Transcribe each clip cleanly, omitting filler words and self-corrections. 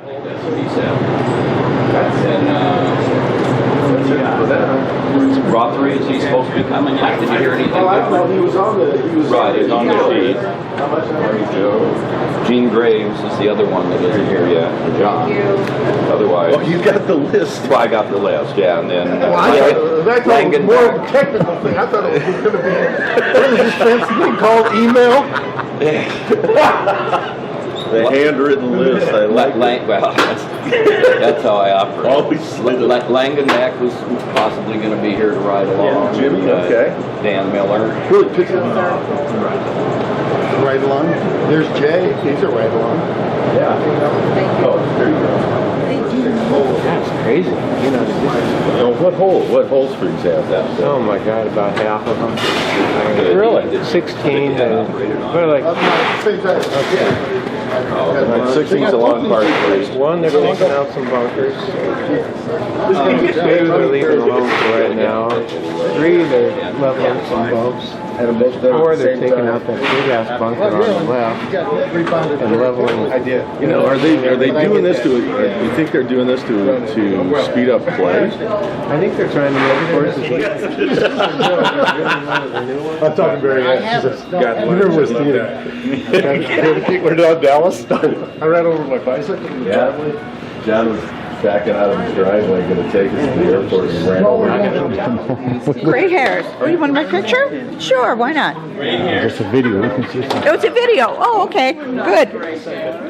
That's what he said. And Rothery, is he supposed to be coming yet? Did you hear anything? Oh, I thought he was on the. Right, he's on the sheet. How much are you? Gene Graves is the other one that isn't here yet. John. Otherwise. Oh, you got the list. Well, I got the list, yeah, and then. Well, I thought it was more of a technical thing. I thought it was going to be. What is this fancy thing called email? The handwritten list. I like it. Well, that's how I operate. Always slid it. Langenbeck was possibly going to be here to ride along. Yeah, Jimmy, okay. Dan Miller. Really picks it up. Right along. There's Jay. He's a right along. Yeah. Oh, there you go. That's crazy. You know, What hole springs have that? oh my God, about half of them. Really? 16 and they're like Same time. Okay. 16's a long part. one, they're taking out some bunkers. 2, they're leaving alone for right now. 3, they're leveling some bumps. 4, they're taking out that big ass bunker on the left and leveling. You know, are they doing this to? You think they're doing this to speed up play? I think they're trying to make horses. I'm talking very God, remember with Steve? We're down Dallas. I ran over my bicycle. Yeah. John was backing out of his driveway, going to take us to the airport, and ran over. Gray hairs. Oh, you want my picture? Sure, why not? It's a video. Oh, it's a video. Oh, okay, good.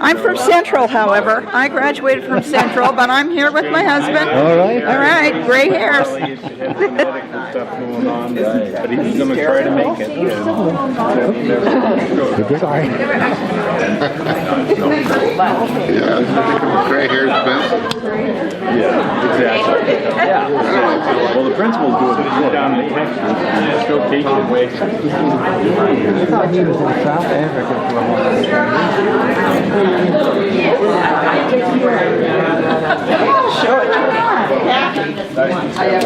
I'm from Central, however. I graduated from Central, but I'm here with my husband. All right. All right, gray hairs. But he's going to try to make it. Sorry. Yeah, gray hairs, Benson. Yeah, exactly. Yeah. Well, the principal's doing it down in Texas. Still teaching way. I thought he was in South Africa for a Show it. I have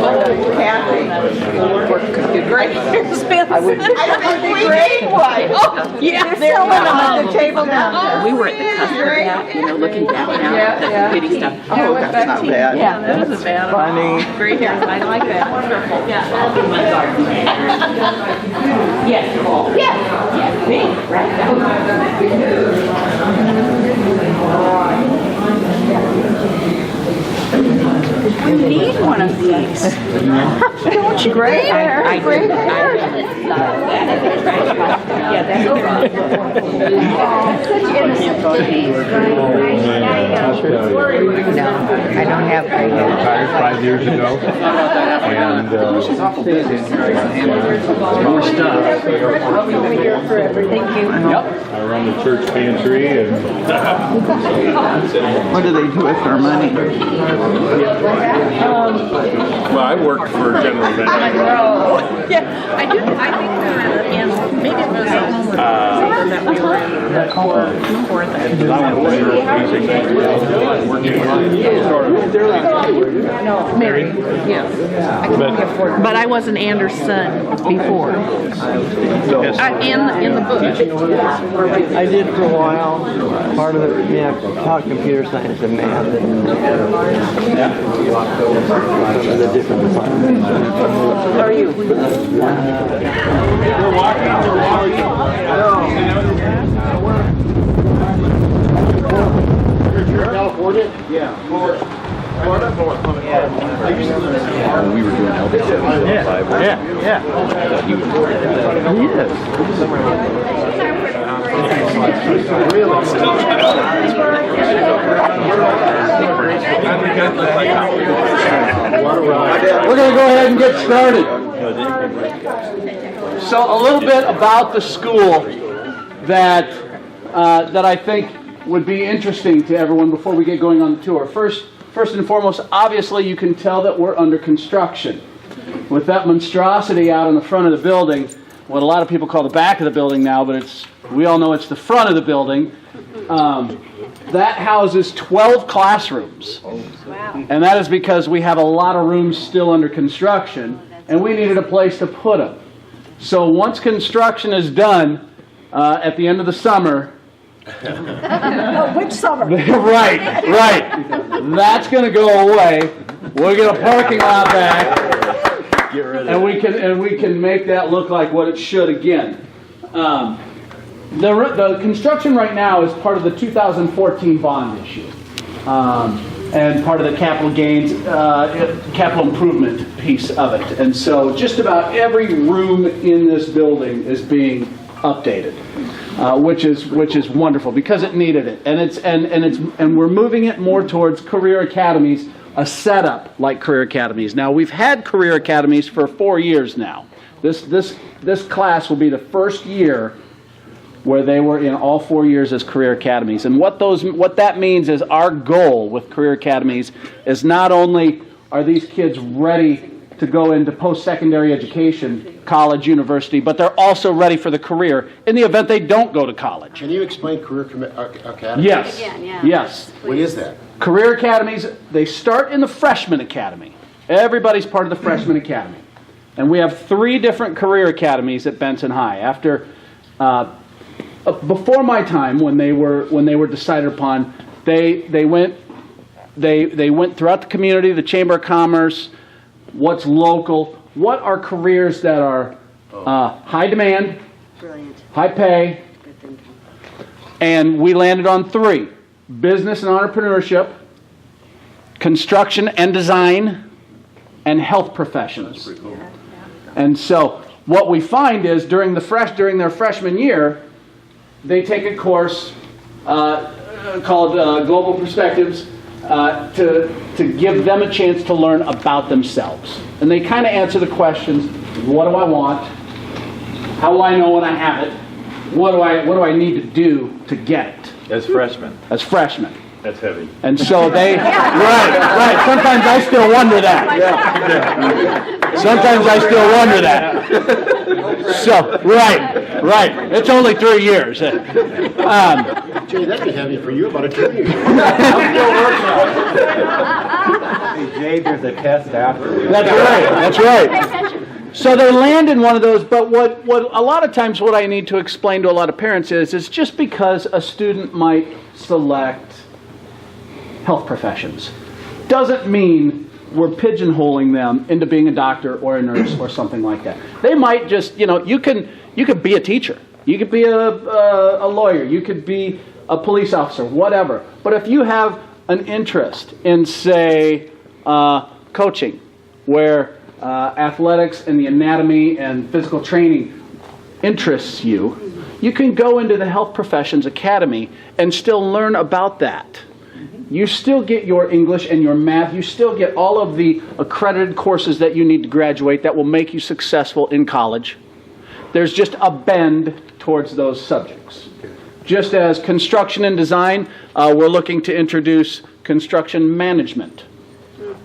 Kathy. Great hairs, Benson. I would great one. Oh, yeah, they're selling them at the table now. We were at the custard now, you know, looking down now at the competing stuff. Oh, that's not bad. Yeah, that wasn't bad. funny. Great hairs, I like that. Wonderful. Yeah. Yes. Yes. Yes. Me. Right. You need one of these. Don't you? Gray hair. Gray hair. Yeah, that's Such innocent babies. No, I don't have gray hair. Retired 5 years ago. And More stuff. We're here forever. Thank you. I run the church pantry and What do they do with their money? well, I worked for General Benson. yeah, I do. I think they're in, maybe it was that we were in for Mary, yeah. But I wasn't Anderson before. In the book. I did for a while. Part of it, yeah, taught computer science and math and the different departments. How are you? California? Yeah. Florida? We were doing Elvis 705. Yeah. He was We're going to go ahead and get started. So a little bit about the school that I think would be interesting to everyone before we get going on the tour. First and foremost, obviously you can tell that we're under construction. With that monstrosity out in the front of the building, what a lot of people call the back of the building now, but we all know it's the front of the building. That houses 12 classrooms. And that is because we have a lot of rooms still under construction, and we needed a place to put them. So once construction is done, at the end of the summer, Which summer? Right. That's going to go away. We'll get a parking lot back, Get rid of and we can make that look like what it should again. The construction right now is part of the 2014 bond issue, and part of the capital gains, capital improvement piece of it. And so just about every room in this building is being updated, which is wonderful because it needed it, and we're moving it more towards career academies, a setup like career academies. Now we've had career academies for 4 years now. This class will be the first year where they were in all 4 years as career academies. And what that means is our goal with career academies is not only are these kids ready to go into post-secondary education, college, university, but they're also ready for the career in the event they don't go to college. Can you explain career academy? Yes. Again, yeah. Yes. What is that? Career academies, they start in the freshman academy. Everybody's part of the freshman academy. And we have 3 different career academies at Benson High. Before my time, when they were decided upon, they went throughout the community, the Chamber of Commerce, what's local, what are careers that are high demand, Brilliant. high pay, Good thinking. and we landed on 3: business and entrepreneurship, construction and design, and health professions. And so what we find is during their freshman year, they take a course called Global Perspectives to give them a chance to learn about themselves. And they kind of answer the questions: what do I want? How will I know when I have it? What do I need to do to get it? As freshmen. As freshmen. That's heavy. And so they, right. Sometimes I still wonder that. Sometimes I still wonder that. So, right. It's only 3 years. Jay, that'd be heavy for you, about a 2 years. Jay, there's a test after. That's right. So they land in one of those, but what a lot of times what I need to explain to a lot of parents is just because a student might select health professions doesn't mean we're pigeonholing them into being a doctor or a nurse or something like that. They might just, you could be a teacher, you could be a lawyer, you could be a police officer, whatever. But if you have an interest in, say, coaching, where athletics and the anatomy and physical training interests you, you can go into the Health Professions Academy and still learn about that. You still get your English and your math. You still get all of the accredited courses that you need to graduate that will make you successful in college. There's just a bend towards those subjects. Just as construction and design, we're looking to introduce construction management.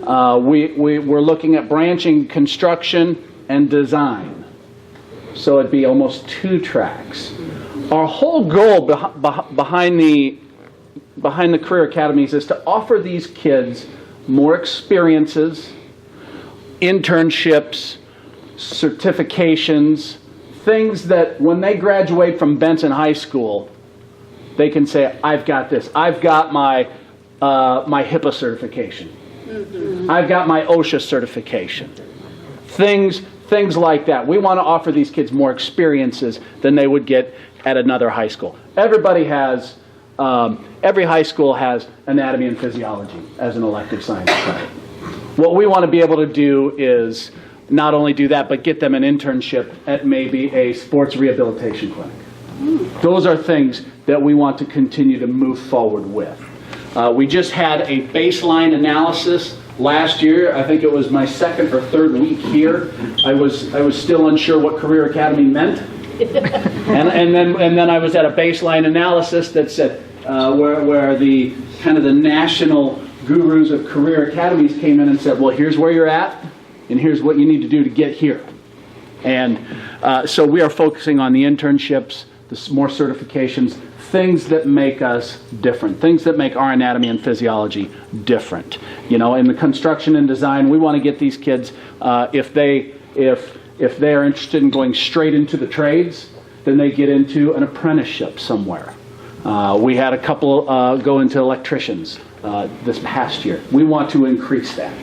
We're looking at branching construction and design. So it'd be almost 2 tracks. Our whole goal behind the career academies is to offer these kids more experiences, internships, certifications, things that when they graduate from Benson High School, they can say, I've got this. I've got my HIPAA certification. Mm-hmm. I've got my OSHA certification. Things like that. We want to offer these kids more experiences than they would get at another high school. Every high school has anatomy and physiology as an elective science credit. What we want to be able to do is not only do that, but get them an internship at maybe a sports rehabilitation clinic. Those are things that we want to continue to move forward with. We just had a baseline analysis last year. I think it was my 2nd or 3rd week here. I was still unsure what Career Academy meant. and then I was at a baseline analysis that said where the kind of the national gurus of career academies came in and said, well, here's where you're at, and here's what you need to do to get here. And so we are focusing on the internships, the more certifications, things that make us different, things that make our anatomy and physiology different. In the construction and design, we want to get these kids, if they are interested in going straight into the trades, then they get into an apprenticeship somewhere. We had a couple go into electricians this past year. We want to increase that.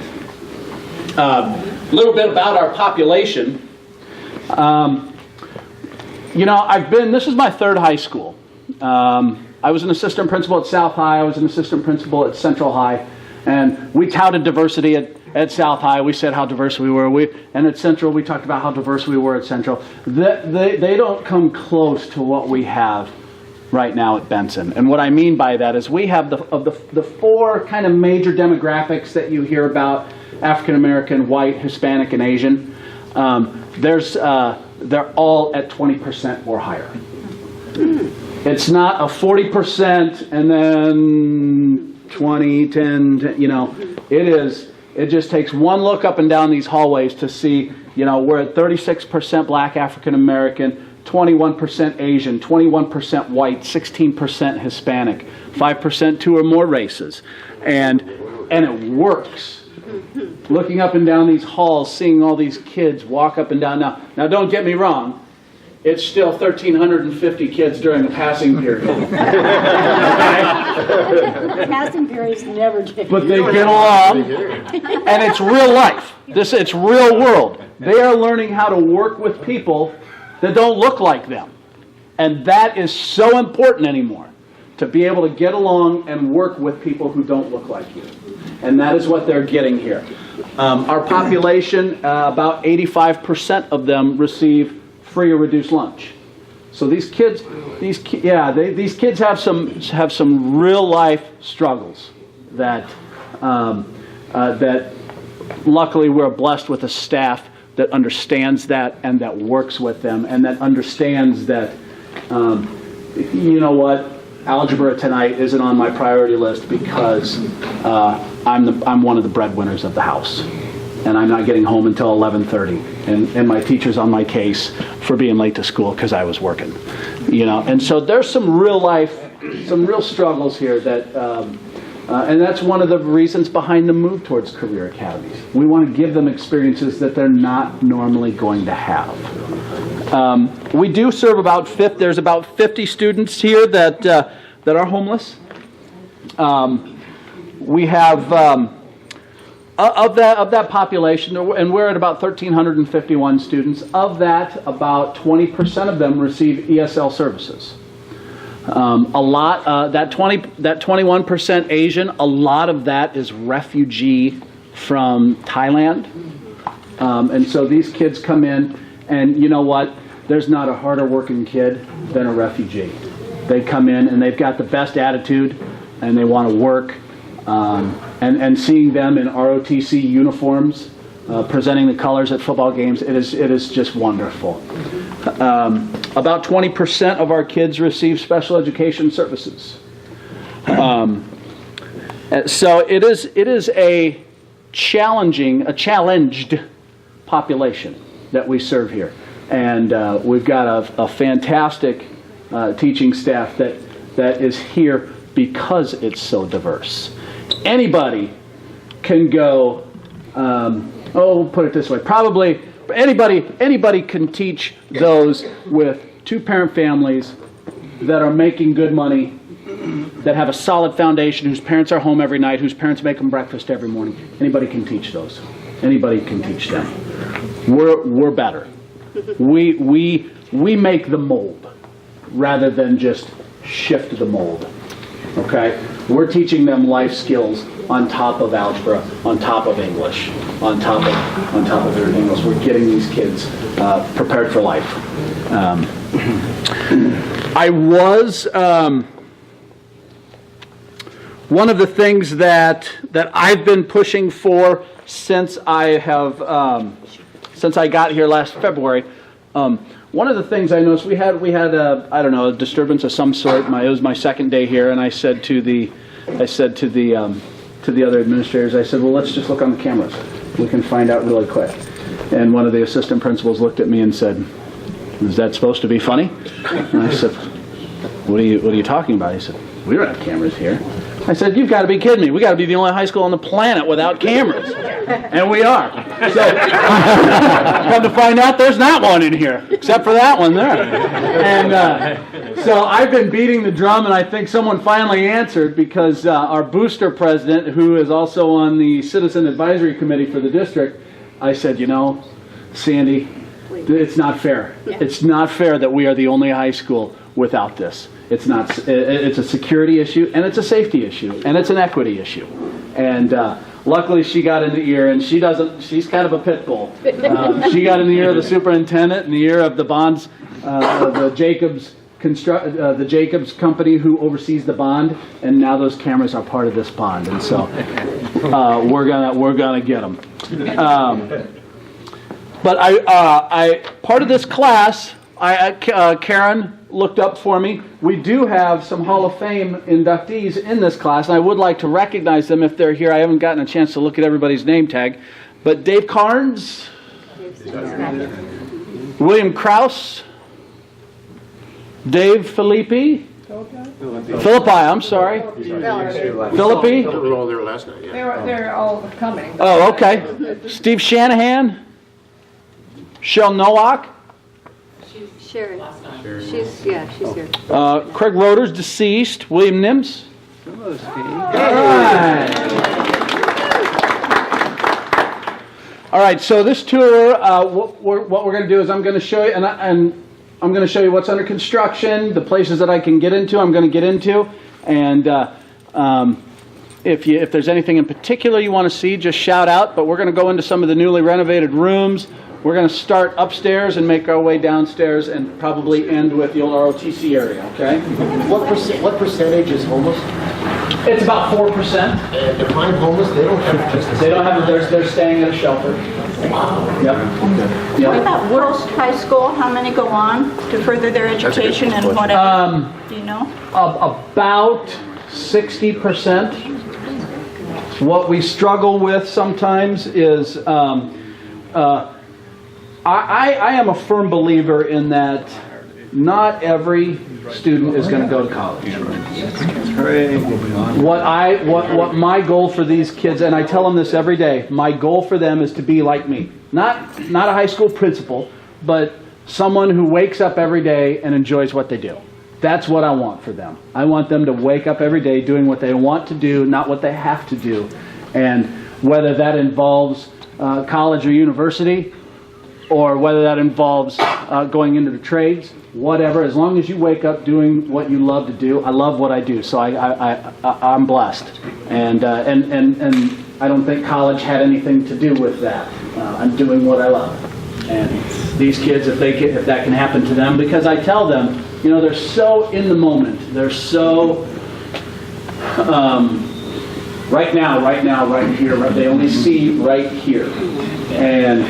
A little bit about our population. This is my third high school. I was an assistant principal at South High. I was an assistant principal at Central High. And we touted diversity at South High. We said how diverse we were. And at Central, we talked about how diverse we were at Central. They don't come close to what we have right now at Benson. And what I mean by that is we have the four kind of major demographics that you hear about: African American, white, Hispanic, and Asian. They're all at 20% or higher. It's not a 40% and then 20, 10, it just takes one look up and down these hallways to see, we're at 36% black African American, 21% Asian, 21% white, 16% Hispanic, 5% two or more races. And it works. Looking up and down these halls, seeing all these kids walk up and down. Now don't get me wrong, it's still 1,350 kids during the passing period. Passing periods never get. But they get along, and it's real life. It's real world. They are learning how to work with people that don't look like them. And that is so important anymore, to be able to get along and work with people who don't look like you. And that is what they're getting here. Our population, about 85% of them receive free or reduced lunch. So these kids have some real life struggles that luckily we're blessed with a staff that understands that and that works with them and that understands that algebra tonight isn't on my priority list because I'm one of the breadwinners of the house, and I'm not getting home until 11:30, and my teacher's on my case for being late to school because I was working, And so there's some real struggles here that, and that's one of the reasons behind the move towards career academies. We want to give them experiences that they're not normally going to have. We do serve there's about 50 students here that are homeless. We have of that population, and we're at about 1,351 students. Of that, about 20% of them receive ESL services. That 21% Asian, a lot of that is refugee from Thailand, and so these kids come in, and you know what? There's not a harder working kid than a refugee. They come in and they've got the best attitude, and they want to work. And seeing them in ROTC uniforms, presenting the colors at football games, it is just wonderful. About 20% of our kids receive special education services. So it is a challenged population that we serve here, and we've got a fantastic teaching staff that is here because it's so diverse. Anybody can go, put it this way, probably anybody can teach those with two-parent families that are making good money, that have a solid foundation, whose parents are home every night, whose parents make them breakfast every morning. Anybody can teach those. Anybody can teach them. We're better. We make the mold rather than just shift the mold. Okay? We're teaching them life skills on top of algebra, on top of English, on top of everything else. We're getting these kids prepared for life. One of the things that I've been pushing for since I got here last February. One of the things I noticed, we had a disturbance of some sort. It was my second day here, and I said to the other administrators, I said, well, let's just look on the cameras. We can find out really quick. And one of the assistant principals looked at me and said, is that supposed to be funny? And I said, what are you talking about? He said, we don't have cameras here. I said, you've got to be kidding me. We got to be the only high school on the planet without cameras. And we are. So, come to find out, there's not one in here, except for that one there. And so I've been beating the drum, and I think someone finally answered, because our booster president, who is also on the Citizen Advisory Committee for the district, I said, you know, Sandy, it's not fair. It's not fair that we are the only high school without this. It's not. It's a security issue, and it's a safety issue, and it's an equity issue. And luckily, she got in the ear, and she doesn't. She's kind of a pit bull. She got in the ear of the superintendent, in the ear of the bonds, the Jacobs company who oversees the bond, and now those cameras are part of this bond, and so we're gonna get them. But I part of this class, Karen looked up for me. We do have some Hall of Fame inductees in this class, and I would like to recognize them if they're here. I haven't gotten a chance to look at everybody's name tag. But Dave Carnes, William Krause, Dave Philippi, I'm sorry. Philippi. They're all coming. Oh, okay. Steve Shanahan, Shel Nowak, Sherry. She's here. Craig Roder's deceased. William Nims. Hello, Steve. All right. So this tour, what we're going to do is I'm going to show you, and I'm going to show you what's under construction, the places that I can get into. I'm going to get into, and if there's anything in particular you want to see, just shout out. But we're going to go into some of the newly renovated rooms. We're going to start upstairs and make our way downstairs and probably end with the old ROTC area, okay? What percentage is homeless? It's about 4%. Define homeless, they don't have... They don't have, they're staying at a shelter. Wow. Yep. What Yep. about Worst High School? How many go on to further their education and whatever? Do you know? About 60%. What we struggle with sometimes is... I am a firm believer in that not every student is going to go to college. What my goal for these kids, and I tell them this every day, my goal for them is to be like me. Not a high school principal, but someone who wakes up every day and enjoys what they do. That's what I want for them. I want them to wake up every day doing what they want to do, not what they have to do. And whether that involves college or university, or whether that involves going into the trades, whatever. As long as you wake up doing what you love to do, I love what I do, so I'm blessed, and I don't think college had anything to do with that. I'm doing what I love, and these kids, if that can happen to them, because I tell them, you know, they're so in the moment, they're so right now, right here, they only see right here, and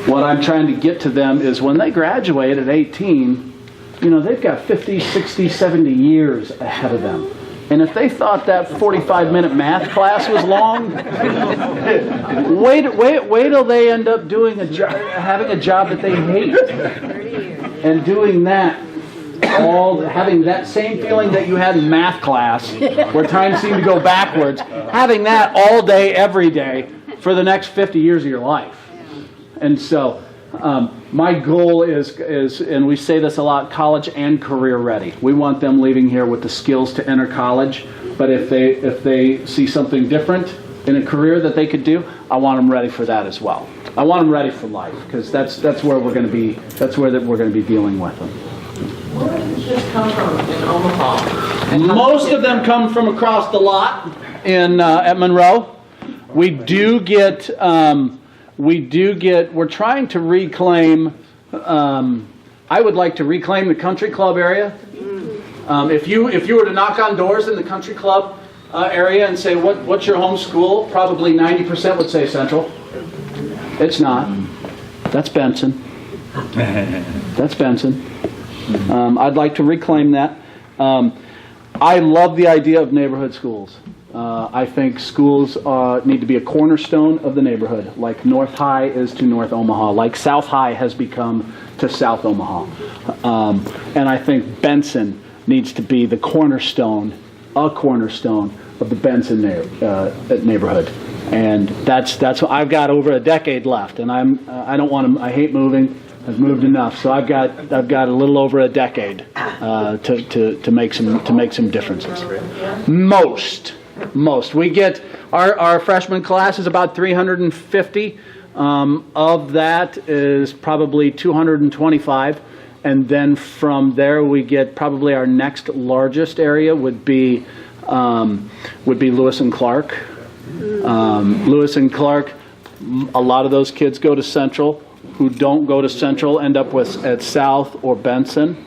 what I'm trying to get to them is when they graduate at 18, you know, they've got 50, 60, 70 years ahead of them. And if they thought that 45-minute math class was long, wait till they end up doing having a job that they hate. And doing that, having that same feeling that you had in math class, where time seemed to go backwards, having that all day, every day, for the next 50 years of your life. And so my goal is, and we say this a lot, college and career ready. We want them leaving here with the skills to enter college, but if they see something different in a career that they could do, I want them ready for that as well. I want them ready for life, because that's where we're going to be. That's where we're going to be dealing with them. Where does this kids come from in Omaha? Most of them come from across the lot at Monroe. We do get. We're trying to reclaim, I would like to reclaim the country club area. If you were to knock on doors in the country club area and say, what's your home school? Probably 90% would say Central. It's not. That's Benson. That's Benson. I'd like to reclaim that. I love the idea of neighborhood schools. I think schools need to be a cornerstone of the neighborhood, like North High is to North Omaha, like South High has become to South Omaha. And I think Benson needs to be the cornerstone of the Benson neighborhood. And that's I've got over a decade left, and I hate moving. I've moved enough, so I've got a little over a decade to make some differences. Most we get our freshman class is about 350. Of that is probably 225, and then from there we get probably our next largest area would be Lewis and Clark. Lewis and Clark, a lot of those kids go to Central. Who don't go to Central end up at South or Benson.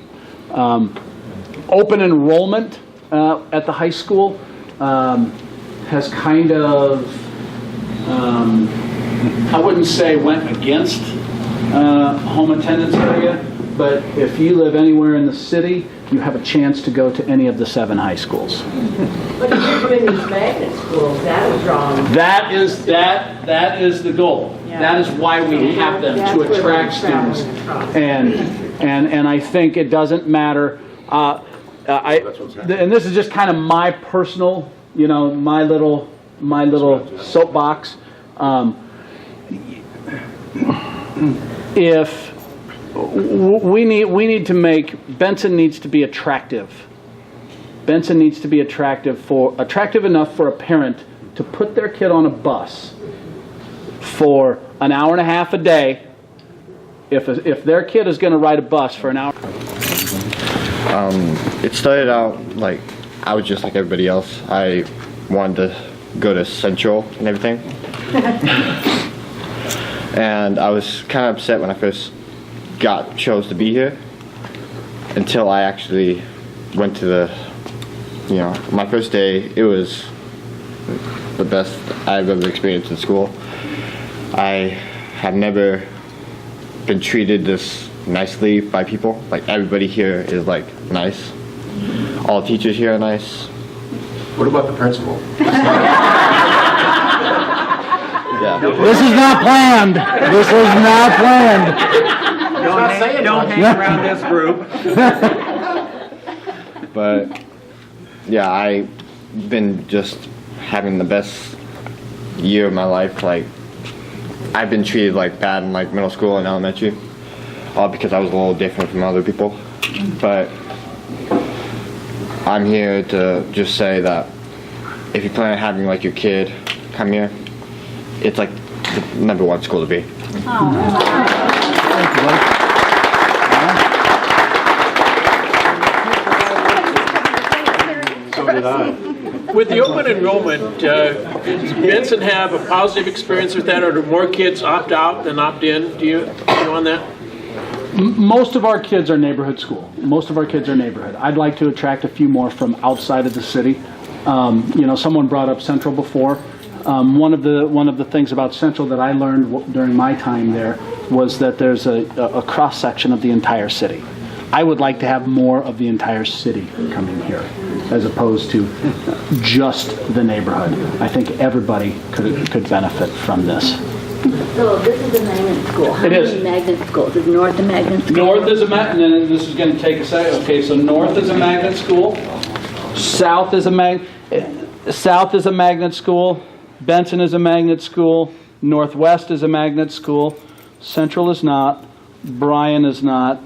Open enrollment at the high school has kind of, I wouldn't say went against home attendance area, but if you live anywhere in the city, you have a chance to go to any of the 7 high schools. But if you're doing these magnet schools, that is wrong. That is the goal. Yeah. That is why we have them, to attract students. And I think it doesn't matter. And this is just kind of my personal, my little soapbox. If we need to make Benson needs to be attractive. Benson needs to be attractive enough for a parent to put their kid on a bus for an hour and a half a day. If their kid is going to ride a bus for an hour. It started out like I was just like everybody else. I wanted to go to Central and everything. And I was kind of upset when I first chose to be here until I actually went to my first day. It was the best I've ever experienced in school. I have never been treated this nicely by people. Like, everybody here is like nice. All the teachers here are nice. What about the principal? Yeah. This is not planned. This is not planned. Don't hang around this group. But yeah, I've been just having the best year of my life. Like, I've been treated like bad in like middle school and elementary, all because I was a little different from other people. But I'm here to just say that if you plan on having like your kid come here, it's like the #1 school to be. With the open enrollment, does Benson have a positive experience with that, or do more kids opt out than opt in? Do you know on that? Most of our kids are neighborhood school. Most of our kids are neighborhood. I'd like to attract a few more from outside of the city. Someone brought up Central before. One of the things about Central that I learned during my time there was that there's a cross section of the entire city. I would like to have more of the entire city coming here, as opposed to just the neighborhood. I think everybody could benefit from this. So this is a magnet school. How many magnet schools? Is North a magnet school? North is a magnet, and then this is going to take a second. Okay, so North is a magnet school. South is a magnet school. Benson is a magnet school. Northwest is a magnet school. Central is not. Bryan is not.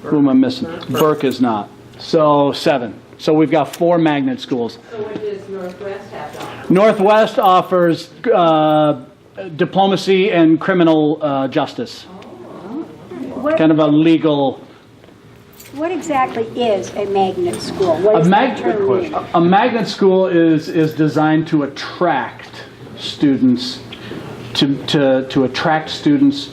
Who am I missing? Burke is not. So 7. So we've got 4 magnet schools. So what does Northwest have to offer? Northwest offers diplomacy and criminal justice. Kind of a legal. What exactly is a magnet school? What does that term mean? A magnet school is designed to attract students, to attract students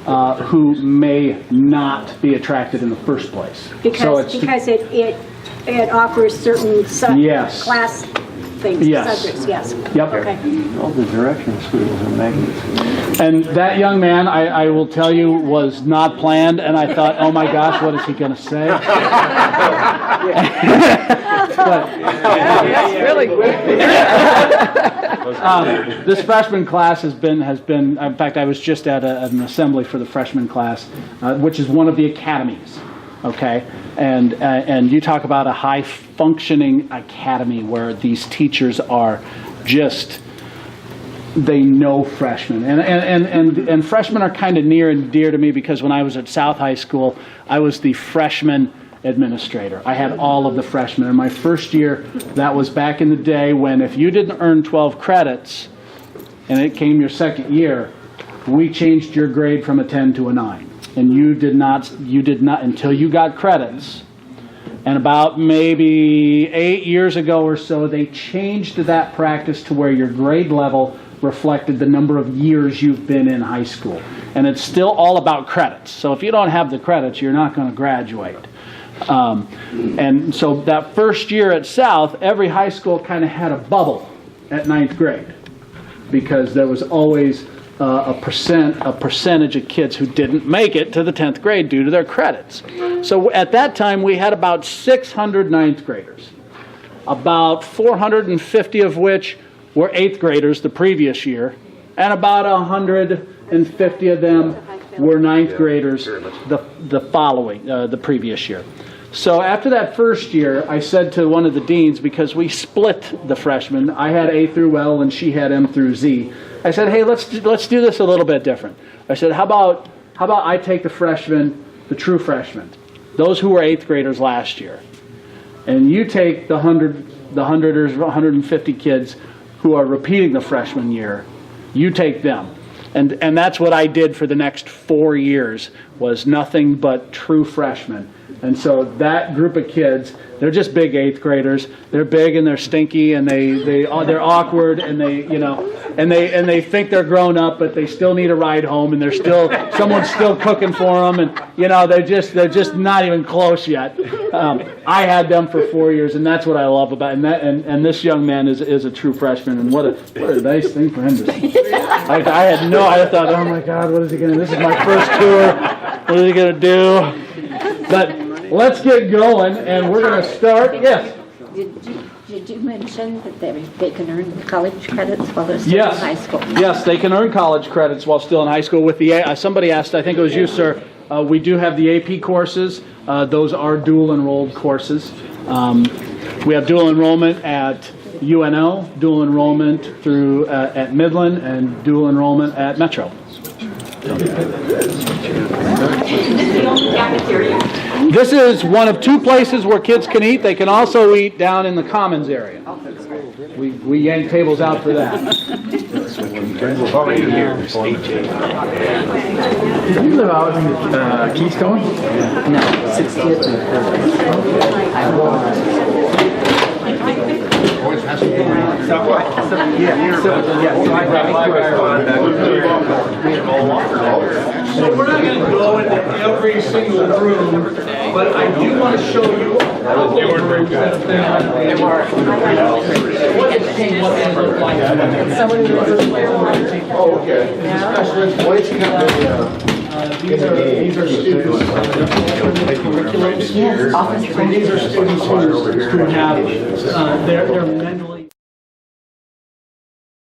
who may not be attracted in the first place. Because it offers certain class things, subjects, yes. Yep. Okay. All the directional schools are magnets. And that young man, I will tell you, was not planned, and I thought, oh my gosh, what is he going to say? This freshman class has been. In fact, I was just at an assembly for the freshman class, which is one of the academies. okay? And you talk about a high-functioning academy where these teachers are just, they know freshmen. And freshmen are kind of near and dear to me because when I was at South High School, I was the freshman administrator. I had all of the freshmen. In my first year, that was back in the day when if you didn't earn 12 credits and it came your second year, we changed your grade from a 10 to a 9. And you did not until you got credits. And about maybe 8 years ago or so, they changed that practice to where your grade level reflected the number of years you've been in high school. And it's still all about credits. So if you don't have the credits, you're not going to graduate. And so that first year at South, every high school kind of had a bubble at 9th grade because there was always a percentage of kids who didn't make it to the 10th grade due to their credits. So at that time, we had about 600 9th graders, about 450 of which were 8th graders the previous year, and about 150 of them were 9th graders the previous year. So after that first year, I said to one of the deans, because we split the freshmen, I had A through L and she had M through Z. I said, hey, let's do this a little bit different. I said, how about I take the freshmen, the true freshmen, those who were 8th graders last year, and you take the 100 or 150 kids who are repeating the freshman year, you take them. And that's what I did for the next 4 years, was nothing but true freshmen. And so that group of kids, they're just big 8th graders. They're big and they're stinky and they're awkward and they think they're grown up, but they still need a ride home and someone's still cooking for them, and they're just not even close yet. I had them for 4 years, and that's what I love about it. And this young man is a true freshman, and what a nice thing for him to see. I thought, oh my God, what is he gonna? This is my first tour. What is he gonna do? But let's get going, and we're going to start. Yes? Did you mention that they can earn college credits while they're still in high school? Yes, they can earn college credits while still in high school. With the somebody asked, I think it was you, sir, we do have the AP courses. Those are dual enrolled courses. We have dual enrollment at UNO, dual enrollment through at Midland, and dual enrollment at Metro. This is one of 2 places where kids can eat. They can also eat down in the commons area. We yank tables out for that. Did you live out in Keystone? No, 60th and So we're not going to go into every single room, but I do want to show you a couple of rooms that have been what they look like. Oh, okay. These are students. Yes, office. These are students who have their mental